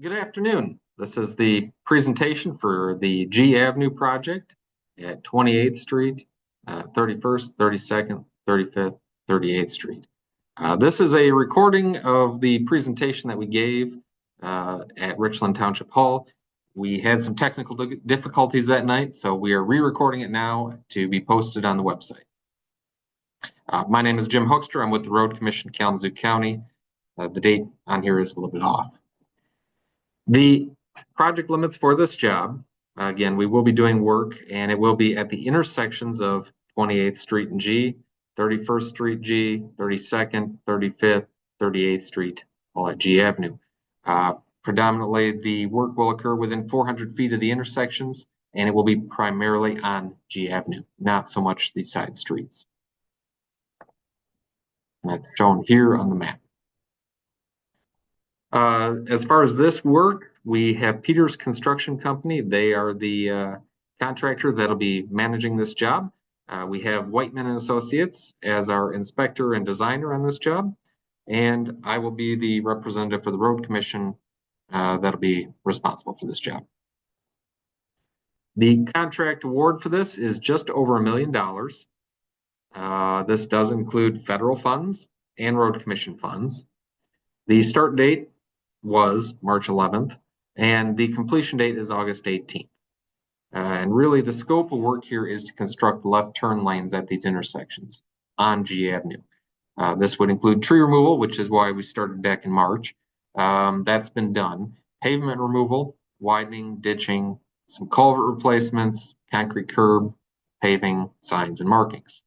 Good afternoon. This is the presentation for the G Avenue project at 28th Street, 31st, 32nd, 35th, 38th Street. This is a recording of the presentation that we gave at Richland Township Hall. We had some technical difficulties that night, so we are re-recording it now to be posted on the website. My name is Jim Hoekstra. I'm with the Road Commission, Kalamazoo County. The date on here is a little bit off. The project limits for this job, again, we will be doing work and it will be at the intersections of 28th Street and G, 31st Street G, 32nd, 35th, 38th Street, all at G Avenue. Predominantly, the work will occur within 400 feet of the intersections and it will be primarily on G Avenue, not so much the side streets. And that's shown here on the map. As far as this work, we have Peters Construction Company. They are the contractor that'll be managing this job. We have Whiteman and Associates as our inspector and designer on this job. And I will be the representative for the Road Commission that'll be responsible for this job. The contract award for this is just over $1 million. This does include federal funds and Road Commission funds. The start date was March 11th, and the completion date is August 18th. And really the scope of work here is to construct left turn lanes at these intersections on G Avenue. This would include tree removal, which is why we started back in March. That's been done. Pavement removal, widening, ditching, some culvert replacements, concrete curb, paving, signs, and markings.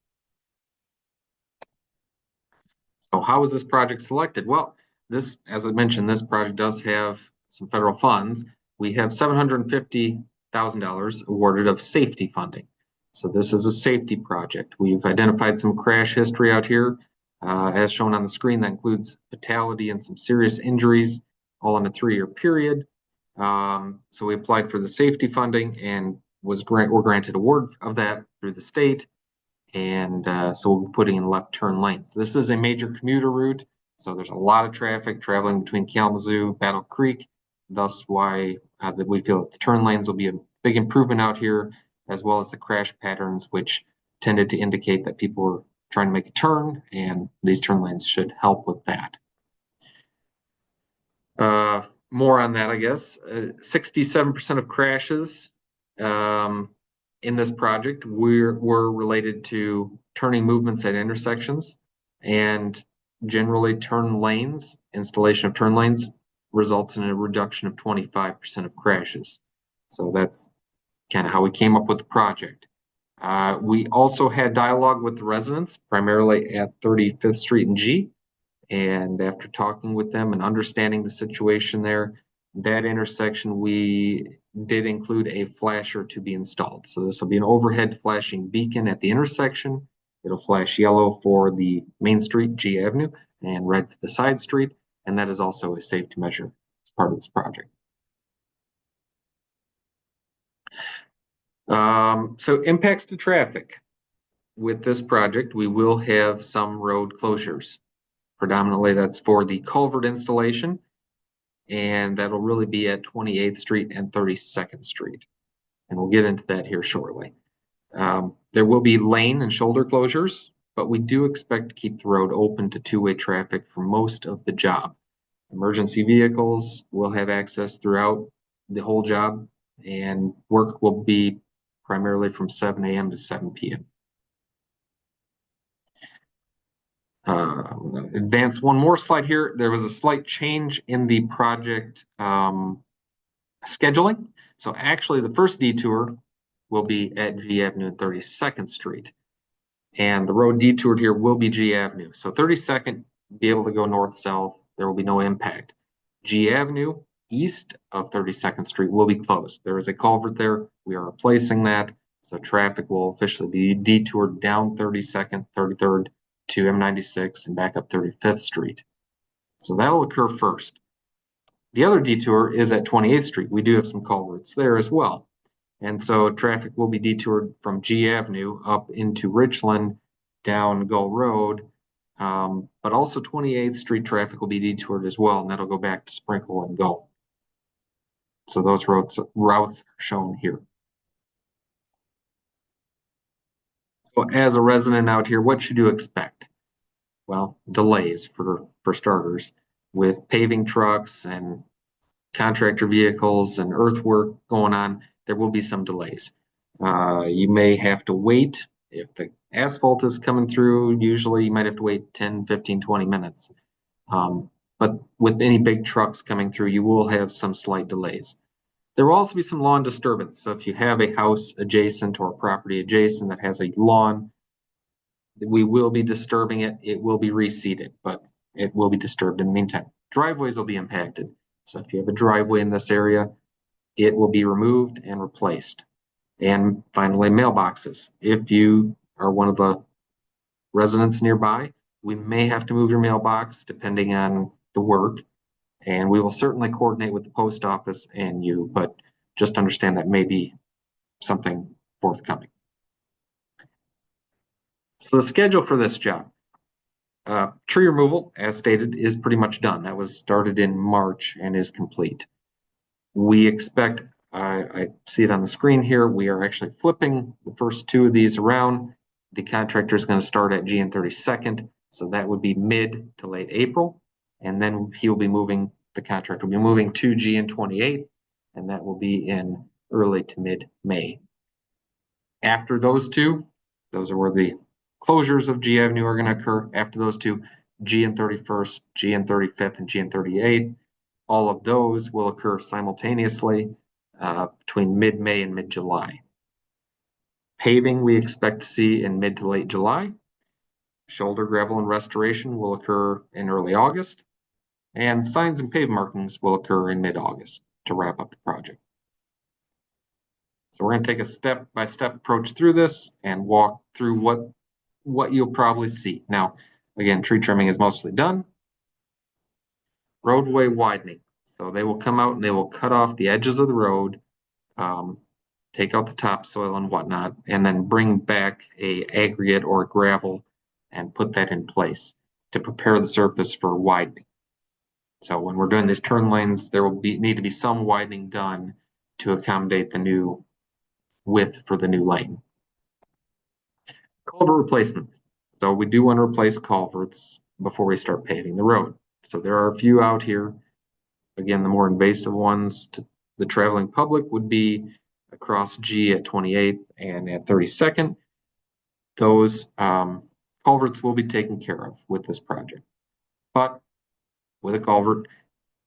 So how was this project selected? Well, this, as I mentioned, this project does have some federal funds. We have $750,000 awarded of safety funding. So this is a safety project. We've identified some crash history out here, as shown on the screen. That includes fatality and some serious injuries, all in a 3-year period. So we applied for the safety funding and were granted award of that through the state. And so we'll be putting in left turn lanes. This is a major commuter route. So there's a lot of traffic traveling between Kalamazoo, Battle Creek, thus why that we feel that the turn lanes will be a big improvement out here, as well as the crash patterns, which tended to indicate that people were trying to make a turn, and these turn lanes should help with that. More on that, I guess. 67% of crashes in this project were related to turning movements at intersections, and generally turn lanes, installation of turn lanes results in a reduction of 25% of crashes. So that's kind of how we came up with the project. We also had dialogue with the residents, primarily at 35th Street and G. And after talking with them and understanding the situation there, that intersection, we did include a flasher to be installed. So this will be an overhead flashing beacon at the intersection. It'll flash yellow for the main street, G Avenue, and red for the side street. And that is also a safety measure as part of this project. So impacts to traffic. With this project, we will have some road closures. Predominantly, that's for the culvert installation, and that'll really be at 28th Street and 32nd Street. And we'll get into that here shortly. There will be lane and shoulder closures, but we do expect to keep the road open to two-way traffic for most of the job. Emergency vehicles will have access throughout the whole job, and work will be primarily from 7 a.m. to 7 p.m. Advance one more slide here. There was a slight change in the project scheduling. So actually the first detour will be at G Avenue and 32nd Street. And the road detoured here will be G Avenue. So 32nd, be able to go north-south. There will be no impact. G Avenue, east of 32nd Street, will be closed. There is a culvert there. We are replacing that. So traffic will officially be detoured down 32nd, 33rd to M96 and back up 35th Street. So that will occur first. The other detour is at 28th Street. We do have some culverts there as well. And so traffic will be detoured from G Avenue up into Richland, down Gull Road, but also 28th Street traffic will be detoured as well, and that'll go back to Sprinkle and Gull. So those routes are shown here. So as a resident out here, what should you expect? Well, delays for starters, with paving trucks and contractor vehicles and earthwork going on, there will be some delays. You may have to wait. If the asphalt is coming through, usually you might have to wait 10, 15, 20 minutes. But with any big trucks coming through, you will have some slight delays. There will also be some lawn disturbance. So if you have a house adjacent or a property adjacent that has a lawn, we will be disturbing it. It will be reseeded, but it will be disturbed in the meantime. Driveways will be impacted. So if you have a driveway in this area, it will be removed and replaced. And finally, mailboxes. If you are one of the residents nearby, we may have to move your mailbox depending on the work. And we will certainly coordinate with the post office and you, but just understand that may be something forthcoming. So the schedule for this job. Tree removal, as stated, is pretty much done. That was started in March and is complete. We expect, I see it on the screen here, we are actually flipping the first two of these around. The contractor is going to start at GN 32nd, so that would be mid to late April. And then he will be moving, the contractor will be moving to GN 28th, and that will be in early to mid-May. After those two, those are where the closures of G Avenue are going to occur. After those two, GN 31st, GN 35th, and GN 38th, all of those will occur simultaneously between mid-May and mid-July. Paving we expect to see in mid to late July. Shoulder gravel and restoration will occur in early August. And signs and pave markings will occur in mid-August to wrap up the project. So we're going to take a step-by-step approach through this and walk through what you'll probably see. Now, again, tree trimming is mostly done. Roadway widening. So they will come out and they will cut off the edges of the road, take out the topsoil and whatnot, and then bring back a aggregate or gravel and put that in place to prepare the surface for widening. So when we're doing these turn lanes, there will need to be some widening done to accommodate the new width for the new lane. Culvert replacement. So we do want to replace culverts before we start paving the road. So there are a few out here. Again, the more invasive ones to the traveling public would be across G at 28th and at 32nd. Those culverts will be taken care of with this project. But with a culvert,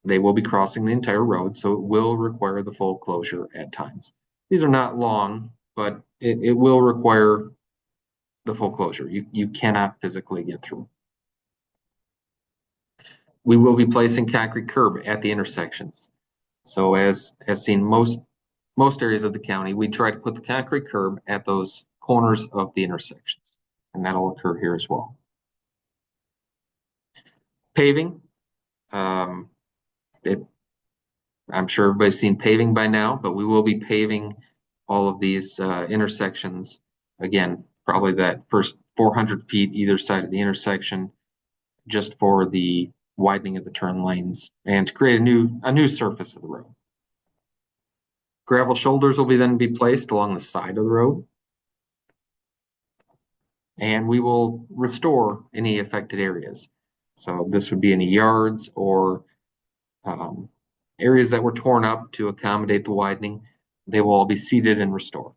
they will be crossing the entire road, so it will require the full closure at times. These are not long, but it will require the full closure. You cannot physically get through. We will be placing concrete curb at the intersections. So as seen most areas of the county, we try to put the concrete curb at those corners of the intersections, and that'll occur here as well. Paving. I'm sure everybody's seen paving by now, but we will be paving all of these intersections. Again, probably that first 400 feet either side of the intersection, just for the widening of the turn lanes and to create a new surface of the road. Gravel shoulders will then be placed along the side of the road. And we will restore any affected areas. So this would be any yards or areas that were torn up to accommodate the widening. They will all be seeded and restored.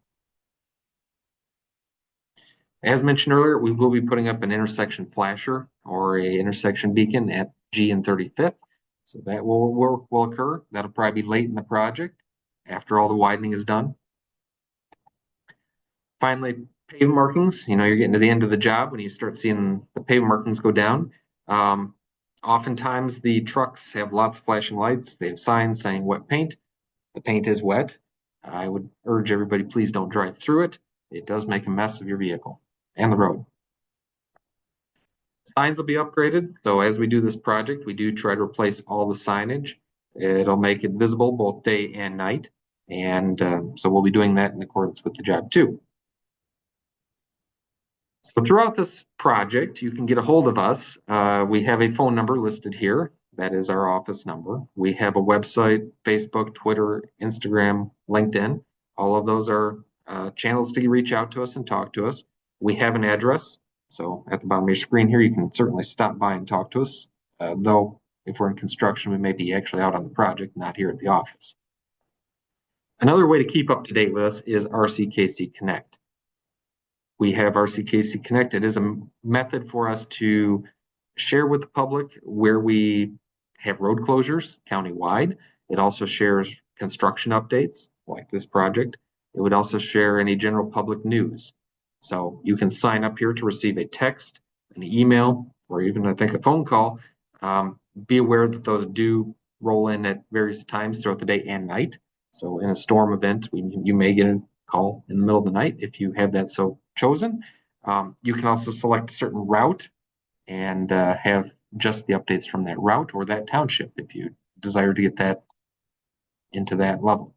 As mentioned earlier, we will be putting up an intersection flasher or a intersection beacon at G and 35th. So that will occur. That'll probably be late in the project after all the widening is done. Finally, pave markings. You know, you're getting to the end of the job when you start seeing the pave markings go down. Oftentimes the trucks have lots of flashing lights. They have signs saying wet paint. The paint is wet. I would urge everybody, please don't drive through it. It does make a mess of your vehicle and the road. Signs will be upgraded. So as we do this project, we do try to replace all the signage. It'll make it visible both day and night. And so we'll be doing that in accordance with the job too. So throughout this project, you can get a hold of us. We have a phone number listed here. That is our office number. We have a website, Facebook, Twitter, Instagram, LinkedIn. All of those are channels to reach out to us and talk to us. We have an address. So at the bottom of your screen here, you can certainly stop by and talk to us. Though if we're in construction, we may be actually out on the project, not here at the office. Another way to keep up to date with us is RCKC Connect. We have RCKC Connect. It is a method for us to share with the public where we have road closures countywide. It also shares construction updates like this project. It would also share any general public news. So you can sign up here to receive a text, an email, or even I think a phone call. Be aware that those do roll in at various times throughout the day and night. So in a storm event, you may get a call in the middle of the night if you have that so chosen. You can also select a certain route and have just the updates from that route or that township if you desire to get that into that level.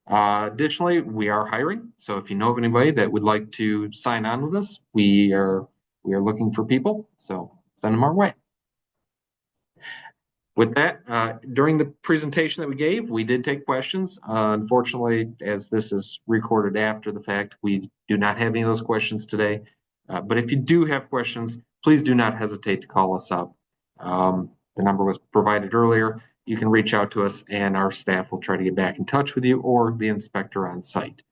Additionally, we are hiring. So if you know of anybody that would like to sign on with us, we are looking for people. So send them our way. With that, during the presentation that we gave, we did take questions. Unfortunately, as this is recorded after the fact, we do not have any of those questions today. But if you do have questions, please do not hesitate to call us up. The number was provided earlier. You can reach out to us and our staff will try to get back in touch with you or the inspector on site.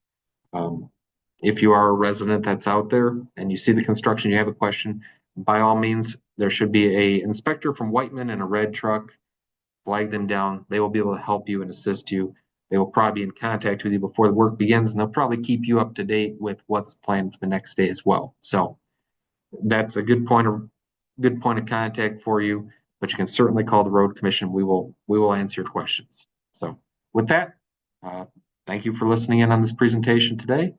If you are a resident that's out there and you see the construction, you have a question, by all means, there should be an inspector from Whiteman in a red truck. Flag them down. They will be able to help you and assist you. They will probably be in contact with you before the work begins, and they'll probably keep you up to date with what's planned for the next day as well. So that's a good point of contact for you. But you can certainly call the road commission. We will answer your questions. So with that, thank you for listening in on this presentation today.